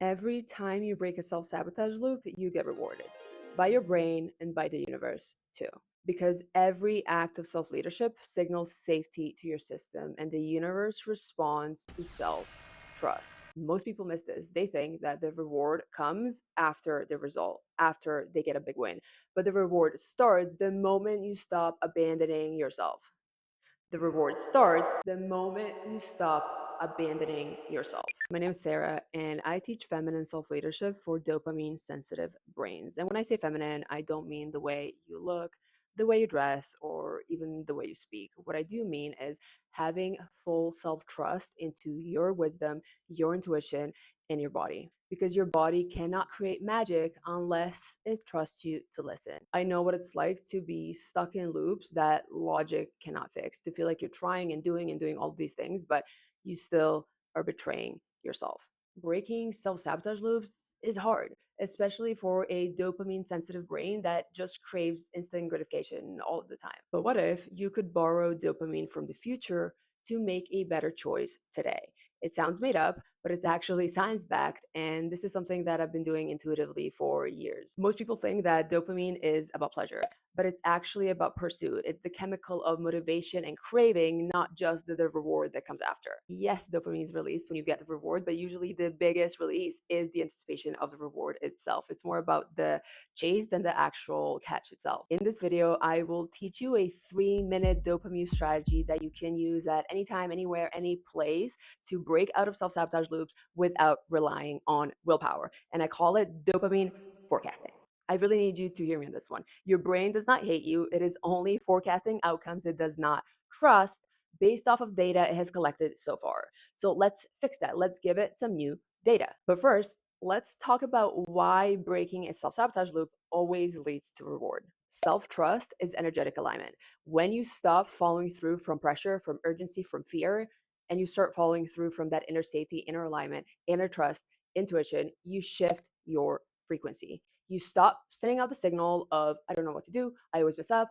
Every time you break a self-sabotage loop, you get rewarded by your brain and by the universe too. Because every act of self-leadership signals safety to your system, and the universe responds to self-trust. Most people miss this. They think that the reward comes after the result, after they get a big win. But the reward starts the moment you stop abandoning yourself. The reward starts the moment you stop abandoning yourself. My name is Sarah, and I teach feminine self leadership for dopamine sensitive brains. And when I say feminine, I don't mean the way you look, the way you dress, or even the way you speak. What I do mean is having full self trust into your wisdom, your intuition, and your body. Because your body cannot create magic unless it trusts you to listen. I know what it's like to be stuck in loops that logic cannot fix, to feel like you're trying and doing all these things, but you still are betraying yourself. Breaking self sabotage loops is hard, especially for a dopamine sensitive brain that just craves instant gratification all of the time. But what if you could borrow dopamine from the future to make a better choice today? It sounds made up, but it's actually science backed. And this is something that I've been doing intuitively for years. Most people think that dopamine is about pleasure, but it's actually about pursuit. It's the chemical of motivation and craving, not just the reward that comes after. Yes, dopamine is released when you get the reward, but usually the biggest release is the anticipation of the reward itself. It's more about the chase than the actual catch itself. In this video, I will teach you a 3-minute Dopamuse strategy that you can use at any time, anywhere, any place to break out of self-sabotage loops without relying on willpower. And I call it dopamine forecasting. I really need you to hear me on this one. Your brain does not hate you. It is only forecasting outcomes it does not trust based off of data it has collected so far. So let's fix that. Let's give it some new data. But first, let's talk about why breaking a self-sabotage loop always leads to reward. Self-trust is energetic alignment. When you stop following through from pressure, from urgency, from fear, and you start following through from that inner safety, inner alignment, inner trust, intuition, you shift your frequency. You stop sending out the signal of, I don't know what to do, I always mess up,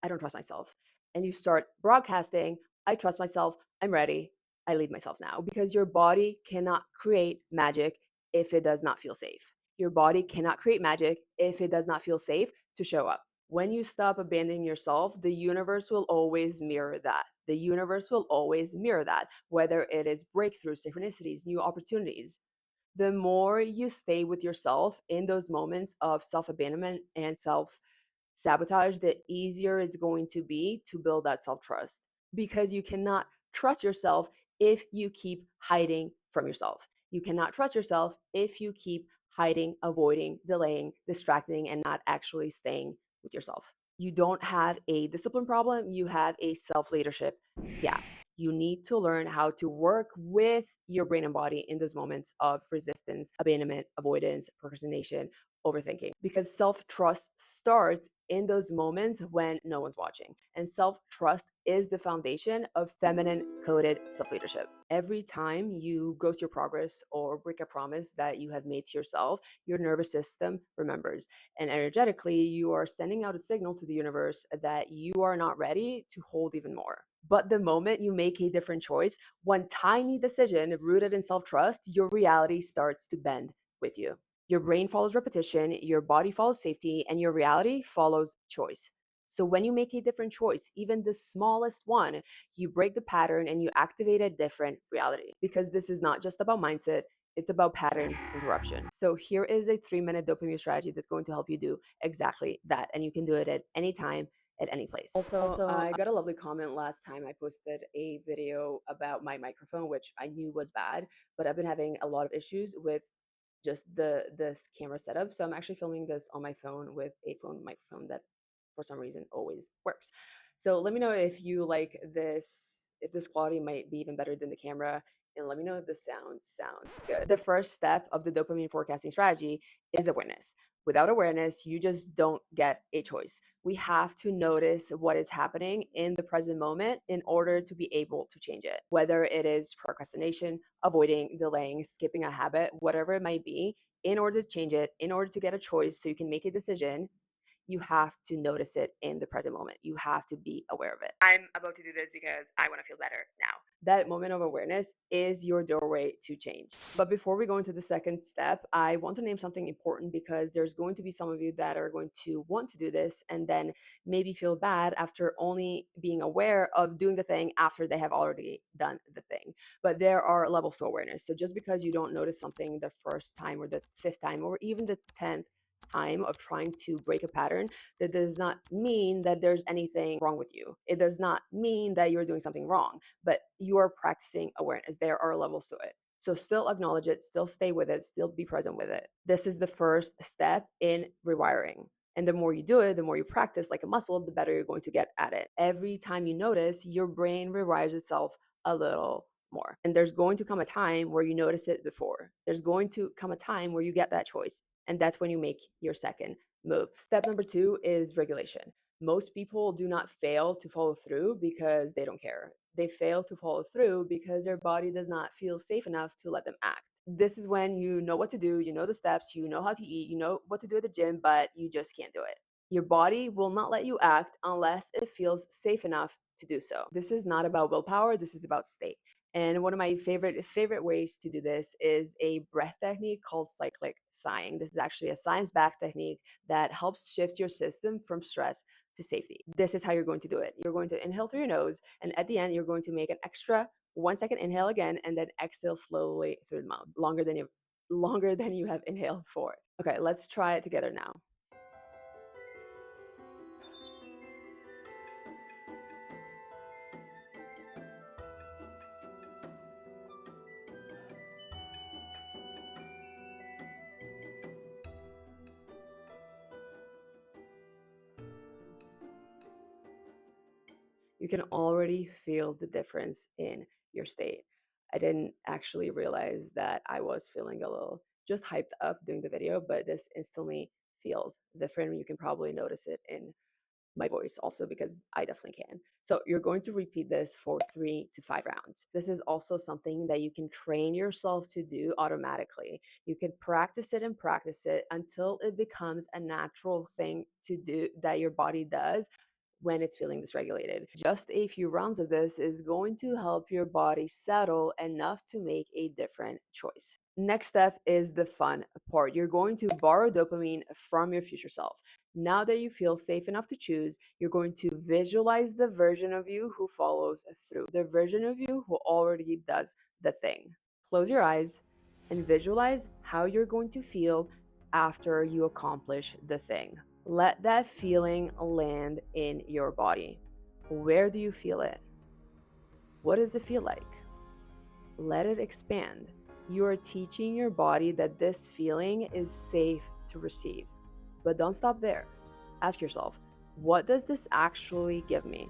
I don't trust myself. And you start broadcasting, I trust myself, I'm ready, I leave myself now. Because your body cannot create magic if it does not feel safe. Your body cannot create magic if it does not feel safe to show up. When you stop abandoning yourself, the universe will always mirror that. The universe will always mirror that, whether it is breakthroughs, synchronicities, new opportunities. The more you stay with yourself in those moments of self abandonment and self sabotage, the easier it's going to be to build that self trust, because you cannot trust yourself if you keep hiding from yourself. You cannot trust yourself if you keep hiding, avoiding, delaying, distracting, and not actually staying with yourself. You don't have a discipline problem, you have a self leadership gap. You need to learn how to work with your brain and body in those moments of resistance, abandonment, avoidance, procrastination, overthinking, because self trust starts in those moments when no one's watching. And self trust is the foundation of feminine coded self leadership. Every time you go to your progress or break a promise that you have made to yourself, your nervous system remembers. And energetically, you are sending out a signal to the universe that you are not ready to hold even more. But the moment you make a different choice, one tiny decision rooted in self trust, your reality starts to bend with you. Your brain follows repetition, your body follows safety, and your reality follows choice. So when you make a different choice, even the smallest one, you break the pattern and you activate a different reality. Because this is not just about mindset, it's about pattern interruption. So here is a 3-minute dopamine strategy that's going to help you do exactly that. And you can do it at any time, at any place. Also, I got a lovely comment last time I posted a video about my microphone, which I knew was bad, but I've been having a lot of issues with just this camera setup. So I'm actually filming this on my phone with a phone microphone that for some reason always works. So let me know if you like this, if this quality might be even better than the camera, and let me know if the sound sounds good. The first step of the dopamine forecasting strategy is awareness. Without awareness, you just don't get a choice. We have to notice what is happening in the present moment in order to be able to change it. Whether it is procrastination, avoiding, delaying, skipping a habit, whatever it might be, in order to change it, in order to get a choice so you can make a decision, You have to notice it in the present moment. You have to be aware of it. I'm about to do this because I want to feel better now. That moment of awareness is your doorway to change. But before we go into the second step, I want to name something important because there's going to be some of you that are going to want to do this and then maybe feel bad after only being aware of doing the thing after they have already done the thing. But there are levels to awareness. So just because you don't notice something the first time or the fifth time or even the 10th time of trying to break a pattern, that does not mean that there's anything wrong with you. It does not mean that you're doing something wrong, but you are practicing awareness. There are levels to it. So still acknowledge it, still stay with it, still be present with it. This is the first step in rewiring. And the more you do it, the more you practice like a muscle, the better you're going to get at it. Every time you notice, your brain rewires itself a little more. And there's going to come a time where you notice it before. There's going to come a time where you get that choice. And that's when you make your second move. Step number 2 is regulation. Most people do not fail to follow through because they don't care. They fail to follow through because their body does not feel safe enough to let them act. This is when you know what to do, you know the steps, you know how to eat, you know what to do at the gym, but you just can't do it. Your body will not let you act unless it feels safe enough to do so. This is not about willpower, this is about state. And one of my favorite ways to do this is a breath technique called cyclic sighing. This is actually a science-backed technique that helps shift your system from stress to safety. This is how you're going to do it. You're going to inhale through your nose, and at the end, you're going to make an extra 1 second inhale again, and then exhale slowly through the mouth, longer than you have inhaled for. Okay, let's try it together now. You can already feel the difference in your state. I didn't actually realize that I was feeling a little just hyped up doing the video, but this instantly feels different. You can probably notice it in my voice also because I definitely can. So you're going to repeat this for 3 to 5 rounds. This is also something that you can train yourself to do automatically. You can practice it and practice it until it becomes a natural thing to do that your body does when it's feeling dysregulated. Just a few rounds of this is going to help your body settle enough to make a different choice. Next step is the fun part. You're going to borrow dopamine from your future self. Now that you feel safe enough to choose, you're going to visualize the version of you who follows through, the version of you who already does the thing. Close your eyes and visualize how you're going to feel after you accomplish the thing. Let that feeling land in your body. Where do you feel it? What does it feel like? Let it expand. You are teaching your body that this feeling is safe to receive. But don't stop there. Ask yourself, what does this actually give me?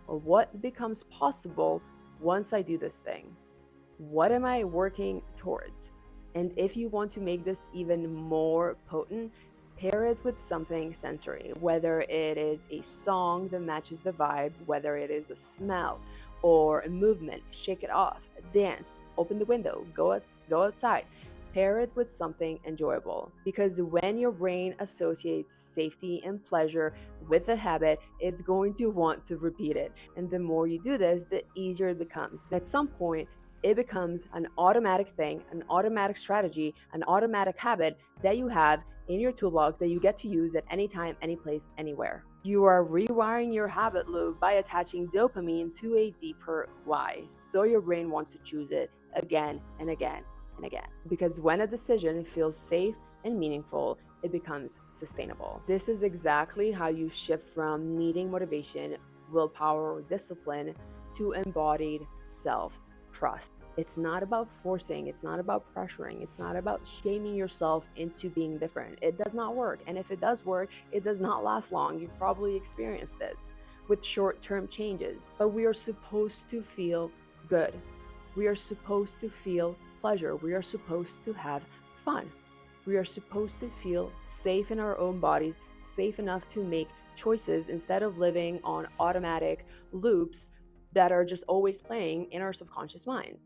Or what becomes possible once I do this thing? What am I working towards? And if you want to make this even more potent, pair it with something sensory, whether it is a song that matches the vibe, whether it is a smell or a movement. Shake it off, dance, open the window, go outside. Pair it with something enjoyable, because when your brain associates safety and pleasure with a habit, it's going to want to repeat it. And the more you do this, the easier it becomes. At some point, it becomes an automatic thing, an automatic strategy, an automatic habit that you have in your toolbox that you get to use at any time, any place, anywhere. You are rewiring your habit loop by attaching dopamine to a deeper why, so your brain wants to choose it again and again and again. Because when a decision feels safe and meaningful, it becomes sustainable. This is exactly how you shift from needing motivation, willpower, or discipline to embodied self-trust. It's not about forcing, it's not about pressuring, it's not about shaming yourself into being different. It does not work. And if it does work, it does not last long. You've probably experienced this with short-term changes. But we are supposed to feel good. We are supposed to feel pleasure. We are supposed to have fun. We are supposed to feel safe in our own bodies, safe enough to make choices instead of living on automatic loops that are just always playing in our subconscious mind.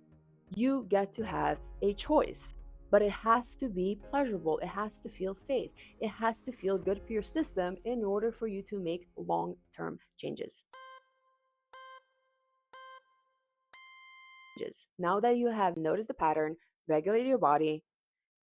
You get to have a choice. but it has to be pleasurable. It has to feel safe. It has to feel good for your system in order for you to make long-term changes. Now that you have noticed the pattern, regulated your body,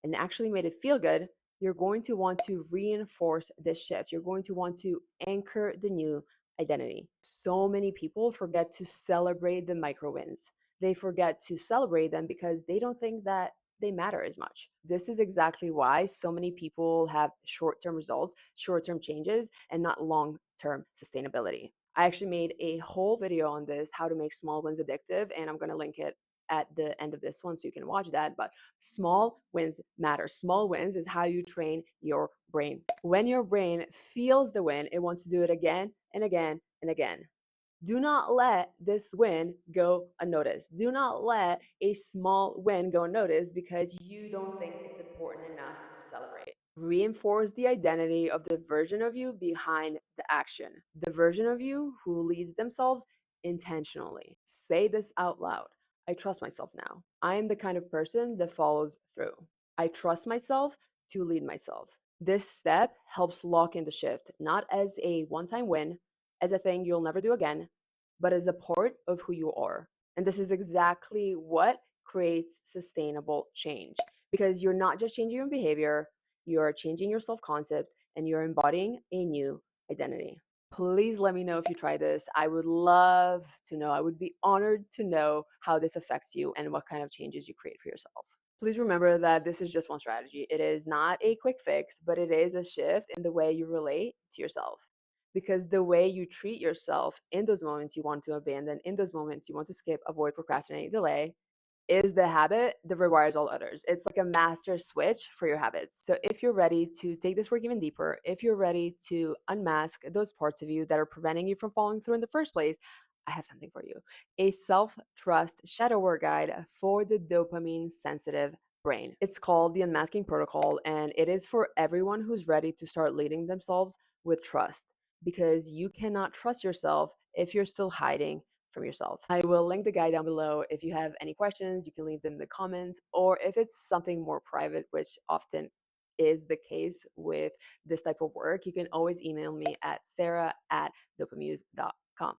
and actually made it feel good, you're going to want to reinforce this shift. You're going to want to anchor the new identity. So many people forget to celebrate the micro wins. They forget to celebrate them because they don't think that they matter as much. This is exactly why so many people have short term results, short term changes, and not long term sustainability. I actually made a whole video on this, how to make small wins addictive, and I'm going to link it at the end of this one so you can watch that. But small wins matter. Small wins is how you train your brain. When your brain feels the win, it wants to do it again and again and again. Do not let this win go unnoticed. Do not let a small win go unnoticed because you don't think it's important enough to celebrate. Reinforce the identity of the version of you behind the action, the version of you who leads themselves intentionally. Say this out loud. I trust myself now. I am the kind of person that follows through. I trust myself to lead myself. This step helps lock in the shift, not as a one time win, as a thing you'll never do again, but as a part of who you are. And this is exactly what creates sustainable change because you're not just changing your behavior, you're changing your self concept and you're embodying a new identity. Please let me know if you try this. I would love to know. I would be honored to know how this affects you and what kind of changes you create for yourself. Please remember that this is just one strategy. It is not a quick fix, but it is a shift in the way you relate to yourself. Because the way you treat yourself in those moments you want to abandon, in those moments you want to skip, avoid, procrastinate, delay, is the habit that rewires all others. It's like a master switch for your habits. So if you're ready to take this work even deeper, if you're ready to unmask those parts of you that are preventing you from following through in the first place, I have something for you. A self-trust shadow work guide for the dopamine sensitive brain. It's called the Unmasking Protocol, and it is for everyone who's ready to start leading themselves with trust because you cannot trust yourself if you're still hiding from yourself. I will link the guide down below. If you have any questions, you can leave them in the comments, or if it's something more private, which often is the case with this type of work, you can always email me at sara@dopamuse.com.